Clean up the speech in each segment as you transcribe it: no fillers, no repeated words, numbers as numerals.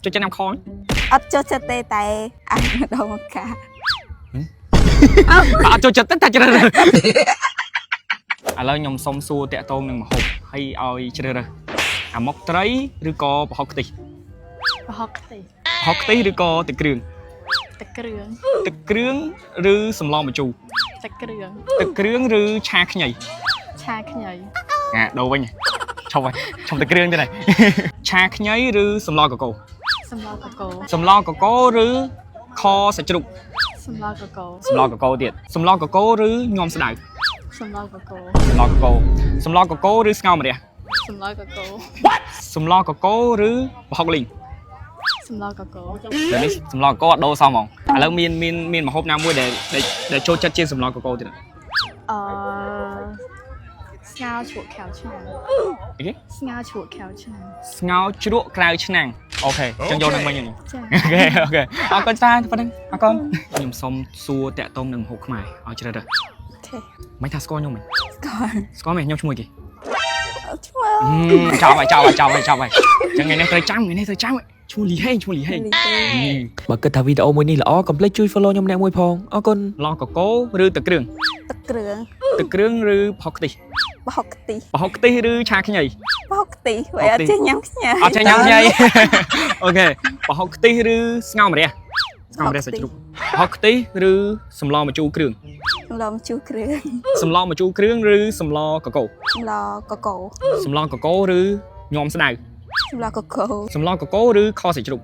cho chân em khó ớt cho chất tê tay ai mà đâu mà cả cho chân tất cả cho rồi lời nhom sông xua tẹt tôm đừng mà hộp hay oi chơi rồi móc tráiឬក៏ប្រហុកខ្ទិះឬក៏ទឹកគ្រឿងឬសម្លម្ជូរទឹកគ្រឿងឬឆាខ្ញីដូរវិញឈប់ទឹកគ្រឿងទៅនេះឆាខ្ញីឬសម្លកកូឬខសាច់ជ្រូកសម្លកកូទៀតសម្លកកូឬញោមស្ដៅសម្លកកូឬស្ងោរម្រះសម្លកកូឬប្រហុកលីងសម្លកកូនេះសម្លកកូអត់ដូរសោះហ្មងឥឡូវមានម្ហូបណាមួយដែលចូលចិត្តជាងសម្លកកូទៀតស្ងោជ្រក់ក្រៅឆ្នាំងស្ងោជ្រក់ក្រៅឆ្នាំងអូខេចឹងយកនឹងវិញនេះអូខេអរគុណច្រើនប៉ុណ្្នឹងអរគុណខ្ញុំសុំសួរតាក់ទងនឹងម្ហូបខ្មែរឲ្យជ្រើសរើសមិនថាស្គាល់ខ្ញុំមិនស្គាល់មែនខ្ញុំឈ្មោះគេចោលហើយចឹងថ្ងៃនេះត្រូវចាំឈ្មោះលីហេងបើគិតថាវីដេអូមួយនេះល្អកុំភ្លេចជួយ follow ខ្ញុំម្នាក់មួយផងអរគុណឡោះកកូឬទឹកគ្រឿងឬប្រហុកខ្ទិះឬឆាខ្ញីប្រហុកខ្ទិះវាអត់ចេះញ៉ាំខ្ញីអូខេប្រហុកខ្ទិះឬស្ងោរម្រះសាច់ជ្រូកប្រហុកខ្ទិះឬសម្លម្ជូរគ្រឿងសម្លម្ជូរគ្រឿងឬសម្លកកូសម្លកកូឬញោមស្ដៅសម្លកកូឬខសាច់ជ្រូក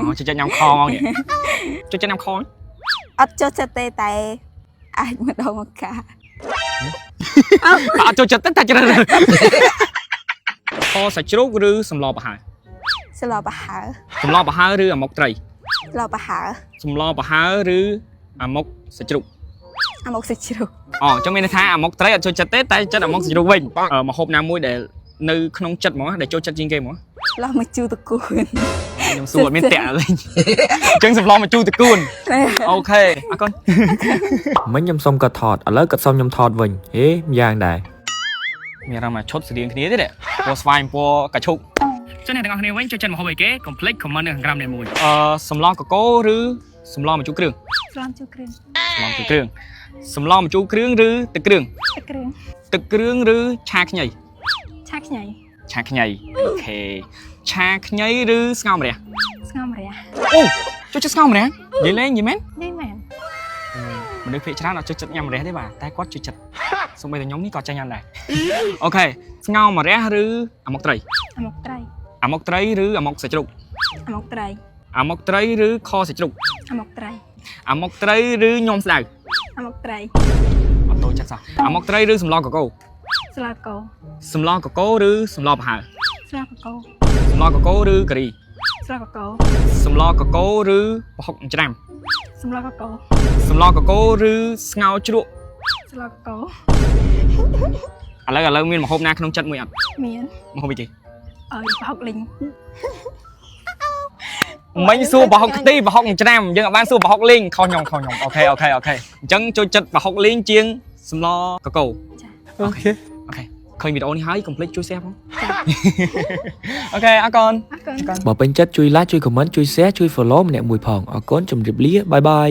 ចូលចិត្តញ៉ាំខមកនេះចូលចិត្តញ៉ាំខអត់ចូលចិត្តទេតែអាចម្ដងមកកាអត់ចូលចិត្តតែច្រើនខសាច់ជ្រូកឬសម្លប្រហើរសម្លប្រហើរឬអាម៉ុកត្រីសម្លប្រហើរឬអាម៉ុកសាច់ជ្រូកចឹងមានន័យថាអាម៉ុកត្រីអត់ចូលចិត្តទេតែចិត្តអាម៉ុកសាច់ជ្រូកវិញម្ហូបណាមួយដែលនៅក្នុងចិត្តហ្មងដែលចូលចិត្តជាងគេហ្មងឡោះមកជូរតកួនខ្ញុំសួរអត់មានតាក់លេងអញ្ចឹងសម្លមកជូរតកួនអូខេអរគុណមិញខ្ញុំសុំគាត់ថតឥឡូវគាត់សុំខ្ញុំថតវិញហេម្យ៉ាងដែរមានអារម្មណ៍ឈុតស្តៀងគ្នាទេពណ៌ស្វាយពណ៌កាឈុកចឹងអ្នកទាំងអស់គ្នាវិញចូលចិត្តម្ហូបអីគេកុំភ្លេច comment នៅខាងក្រោមនេះមួយសម្លកកូឬសម្លម្ជូរគ្រឿងសម្លម្ជូរគ្រឿងឬទឹកគ្រឿងឬឆាខ្ញីអូខេឆាខ្ញីឬស្ងោរម្រះអូចូលចិត្តស្ងោរម្រះនិយាយមែនមនុស្សភាគច្រើនអត់ចូលចិត្តញ៉ាំម្រះទេបាទតែគាត់ចូលចិត្តសូម្បីតែខ្ញុំនេះក៏ចេះញ៉ាំដែរអូខេស្ងោរម្រះឬអាម៉ុកត្រីឬអាម៉ុកសាច់ជ្រូកអាម៉ុកត្រីឬខសាច់ជ្រូកអាម៉ុកត្រីឬញោមស្ដៅអត់តូចចិត្តសោះអាម៉ុកត្រីឬសម្លកកូសម្លកកូឬសម្លប្រហើរសម្លកកូឬការីសម្លកកូឬប្រហុកច្រាំសម្លកកូឬស្ងោជ្រក់ឥឡូវមានម្ហូបណាក្នុងចិត្តមួយអត់មានម្ហូបអីគេប្រហុកលីងមិញសួរប្រហុកខ្ទិះប្រហុកច្រាំយើងអត់បានសួរប្រហុកលីងខុសខ្ញុំអូខេអញ្ចឹងចូលចិត្តប្រហុកលីងជាងសម្លកកូអូខេឃើញវីដេអូនេះហើយកុំភ្លេចជួយ share ផងអូខេអរគុណបើពេញចិត្តជួយ like ជួយ comment ជួយ share ជួយ follow ម្នាក់មួយផងអរគុណជម្រាបលាបាយ